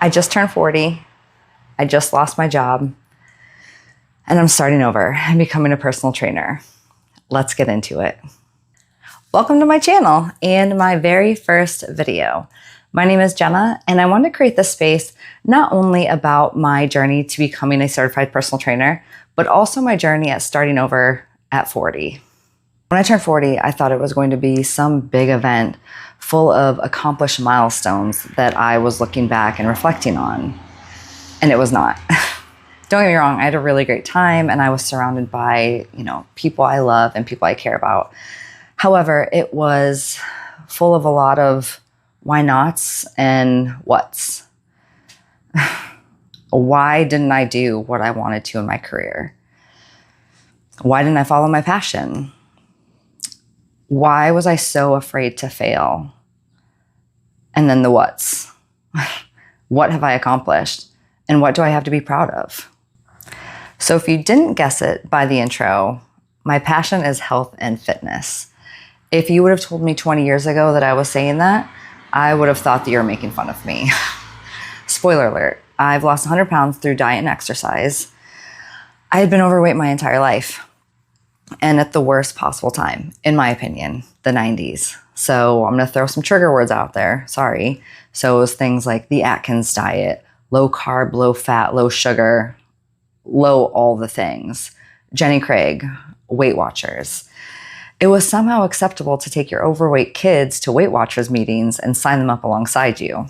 I just turned 40. I just lost my job. And I'm starting over and becoming a personal trainer. Let's get into it. Welcome to my channel and my very first video. My name is Jenna, and I wanted to create this space not only about my journey to becoming a certified personal trainer, but also my journey at starting over at 40. When I turned 40, I thought it was going to be some big event full of accomplished milestones that I was looking back and reflecting on. And it was not. Don't get me wrong, I had a really great time and I was surrounded by, people I love and people I care about. However, it was full of a lot of why nots and whats. Why didn't I do what I wanted to in my career? Why didn't I follow my passion? Why was I so afraid to fail? And then the whats. What have I accomplished? And what do I have to be proud of? So if you didn't guess it by the intro, my passion is health and fitness. If you would have told me 20 years ago that I was saying that, I would have thought that you were making fun of me. Spoiler alert, I've lost 100 pounds through diet and exercise. I had been overweight my entire life, and at the worst possible time, in my opinion, the 90s. So I'm gonna throw some trigger words out there, sorry. So it was things like the Atkins diet, low carb, low fat, low sugar, low all the things. Jenny Craig, Weight Watchers. It was somehow acceptable to take your overweight kids to Weight Watchers meetings and sign them up alongside you.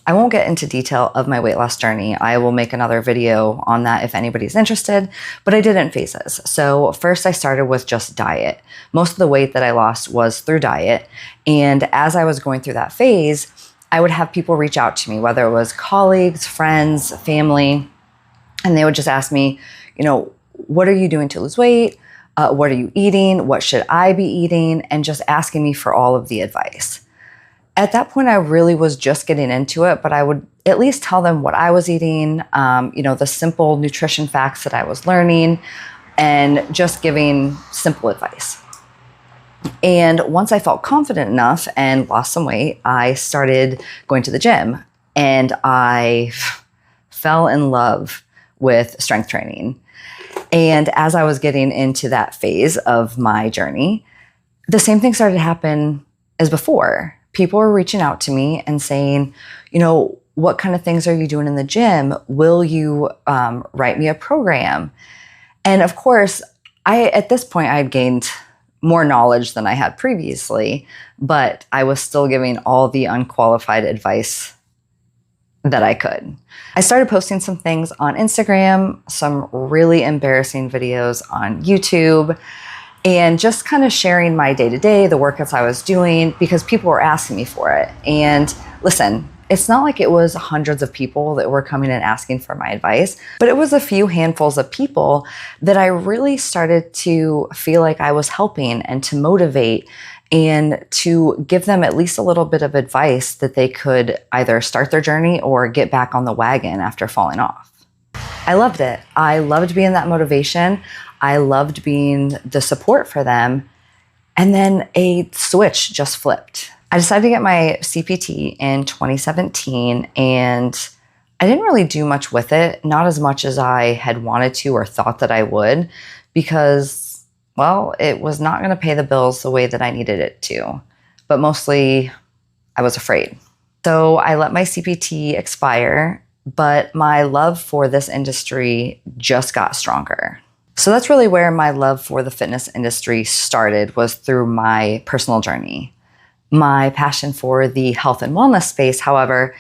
I won't get into detail of my weight loss journey. I will make another video on that if anybody's interested, but I did it in phases. So first I started with just diet. Most of the weight that I lost was through diet. And as I was going through that phase, I would have people reach out to me, whether it was colleagues, friends, family, and they would just ask me, what are you doing to lose weight? What are you eating? What should I be eating? And just asking me for all of the advice. At that point, I really was just getting into it, but I would at least tell them what I was eating, the simple nutrition facts that I was learning, and just giving simple advice. And once I felt confident enough and lost some weight, I started going to the gym, and I fell in love with strength training. And as I was getting into that phase of my journey, the same thing started to happen as before. People were reaching out to me and saying, what kind of things are you doing in the gym? Will you write me a program? And of course, at this point, I had gained more knowledge than I had previously, but I was still giving all the unqualified advice that I could. I started posting some things on Instagram, some really embarrassing videos on YouTube, and just kind of sharing my day-to-day, the workouts I was doing, because people were asking me for it. And listen, it's not like it was hundreds of people that were coming and asking for my advice, but it was a few handfuls of people that I really started to feel like I was helping and to motivate and to give them at least a little bit of advice that they could either start their journey or get back on the wagon after falling off. I loved it. I loved being that motivation. I loved being the support for them. And then a switch just flipped. I decided to get my CPT in 2017, and I didn't really do much with it, not as much as I had wanted to or thought that I would, because, it was not going to pay the bills the way that I needed it to. But mostly, I was afraid. So I let my CPT expire, but my love for this industry just got stronger. So that's really where my love for the fitness industry started, was through my personal journey. My passion for the health and wellness space, however,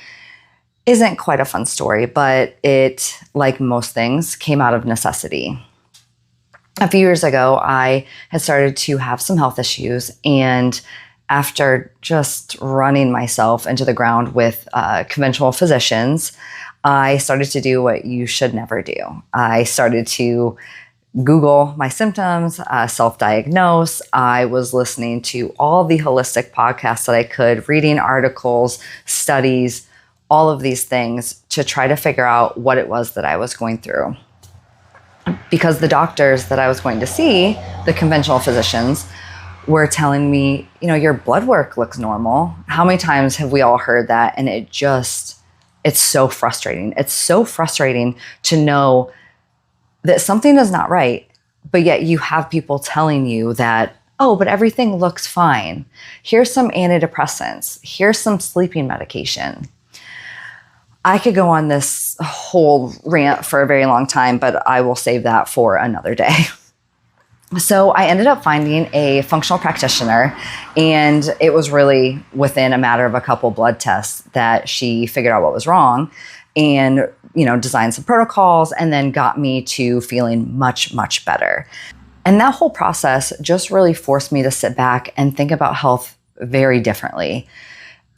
isn't quite a fun story, but it, like most things, came out of necessity. A few years ago, I had started to have some health issues, and after just running myself into the ground with conventional physicians, I started to do what you should never do. I started to Google my symptoms, self-diagnose. I was listening to all the holistic podcasts that I could, reading articles, studies, all of these things to try to figure out what it was that I was going through. Because the doctors that I was going to see, the conventional physicians, were telling me, your blood work looks normal. How many times have we all heard that? And it just It's so frustrating. It's so frustrating to know that something is not right, but yet you have people telling you that, oh, but everything looks fine. Here's some antidepressants. Here's some sleeping medication. I could go on this whole rant for a very long time, but I will save that for another day. So I ended up finding a functional practitioner, and it was really within a matter of a couple blood tests that she figured out what was wrong and, designed some protocols and then got me to feeling much, much better. And that whole process just really forced me to sit back and think about health very differently.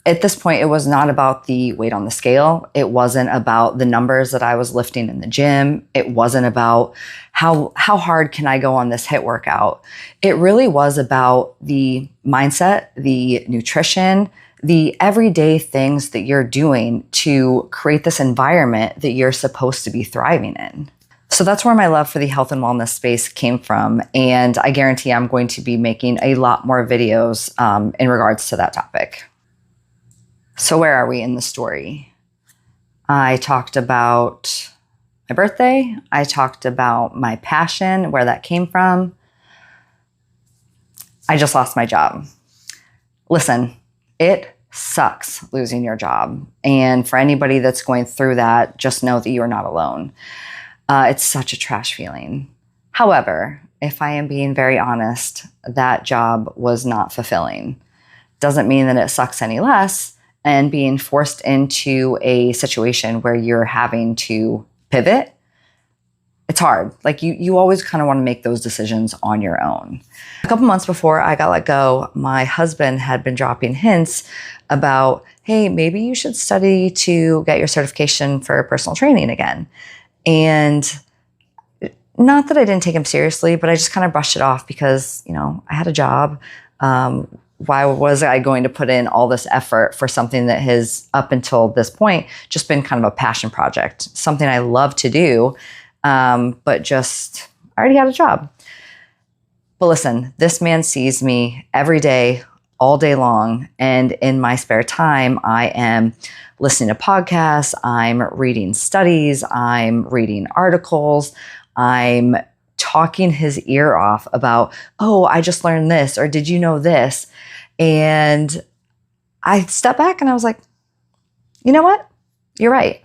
At this point, it was not about the weight on the scale. It wasn't about the numbers that I was lifting in the gym. It wasn't about how hard can I go on this HIIT workout. It really was about the mindset, the nutrition, the everyday things that you're doing to create this environment that you're supposed to be thriving in. So that's where my love for the health and wellness space came from. And I guarantee I'm going to be making a lot more videos in regards to that topic. So where are we in the story? I talked about my birthday. I talked about my passion, where that came from. I just lost my job. Listen, it sucks losing your job. And for anybody that's going through that, just know that you are not alone. It's such a trash feeling. However, if I am being very honest, that job was not fulfilling. Doesn't mean that it sucks any less. And being forced into a situation where you're having to pivot, it's hard. Like you always kind of want to make those decisions on your own. A couple months before I got let go, my husband had been dropping hints about, hey, maybe you should study to get your certification for personal training again. And not that I didn't take him seriously, but I just kind of brushed it off because, I had a job. Why was I going to put in all this effort for something that has, up until this point, just been kind of a passion project, something I love to do, but just I already had a job. But listen, this man sees me every day, all day long, and in my spare time, I am listening to podcasts, I'm reading studies, I'm reading articles, I'm talking his ear off about, oh, I just learned this, or did you know this? And I stepped back and I was like, you know what? You're right.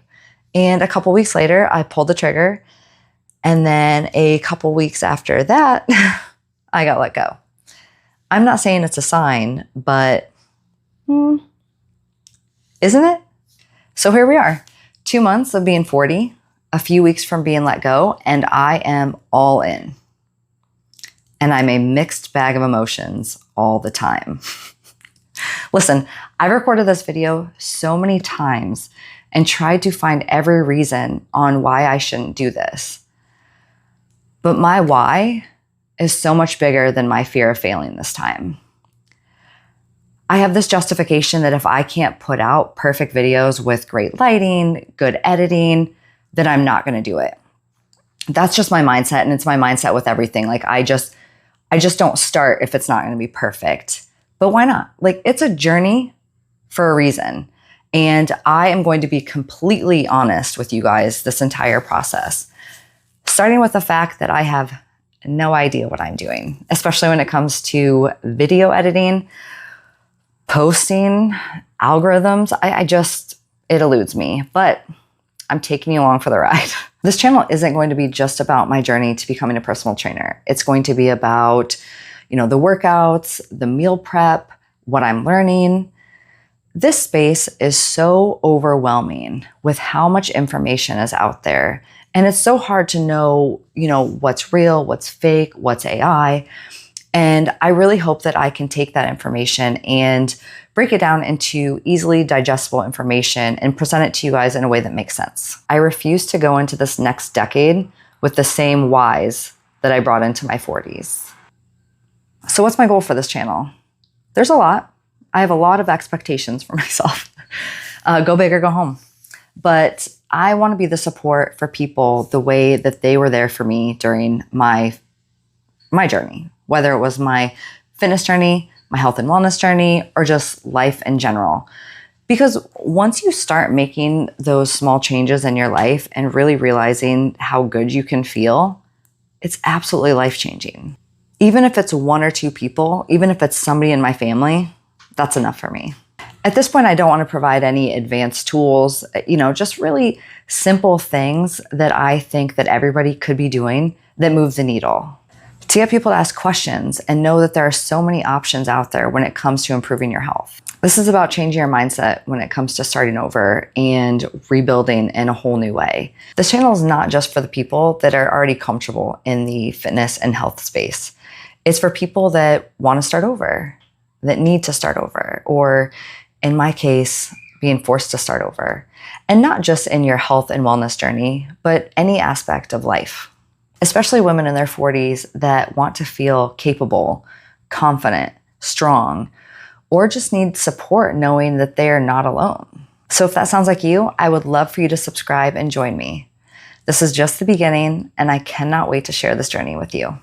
And a couple weeks later, I pulled the trigger. And then a couple weeks after that, I got let go. I'm not saying it's a sign, but isn't it? So here we are, 2 months of being 40, a few weeks from being let go, and I am all in. And I'm a mixed bag of emotions all the time. Listen, I've recorded this video so many times and tried to find every reason on why I shouldn't do this. But my why is so much bigger than my fear of failing this time. I have this justification that if I can't put out perfect videos with great lighting, good editing, then I'm not going to do it. That's just my mindset, and it's my mindset with everything. Like I just don't start if it's not going to be perfect. But why not? Like it's a journey for a reason. And I am going to be completely honest with you guys this entire process. Starting with the fact that I have no idea what I'm doing, especially when it comes to video editing, posting, algorithms. It eludes me, but I'm taking you along for the ride. This channel isn't going to be just about my journey to becoming a personal trainer. It's going to be about, the workouts, the meal prep, what I'm learning. This space is so overwhelming with how much information is out there. And it's so hard to know, what's real, what's fake, what's AI. And I really hope that I can take that information and break it down into easily digestible information and present it to you guys in a way that makes sense. I refuse to go into this next decade with the same whys that I brought into my 40s. So what's my goal for this channel? There's a lot. I have a lot of expectations for myself. Go big or go home. But I want to be the support for people the way that they were there for me during my journey, whether it was my fitness journey, my health and wellness journey, or just life in general. Because once you start making those small changes in your life and really realizing how good you can feel, it's absolutely life-changing. Even if it's one or two people, even if it's somebody in my family, that's enough for me. At this point, I don't want to provide any advanced tools, just really simple things that I think that everybody could be doing that move the needle. To get people to ask questions and know that there are so many options out there when it comes to improving your health. This is about changing your mindset when it comes to starting over and rebuilding in a whole new way. This channel is not just for the people that are already comfortable in the fitness and health space. It's for people that want to start over, that need to start over, or in my case, being forced to start over. And not just in your health and wellness journey, but any aspect of life. Especially women in their 40s that want to feel capable, confident, strong, or just need support knowing that they are not alone. So if that sounds like you, I would love for you to subscribe and join me. This is just the beginning, and I cannot wait to share this journey with you.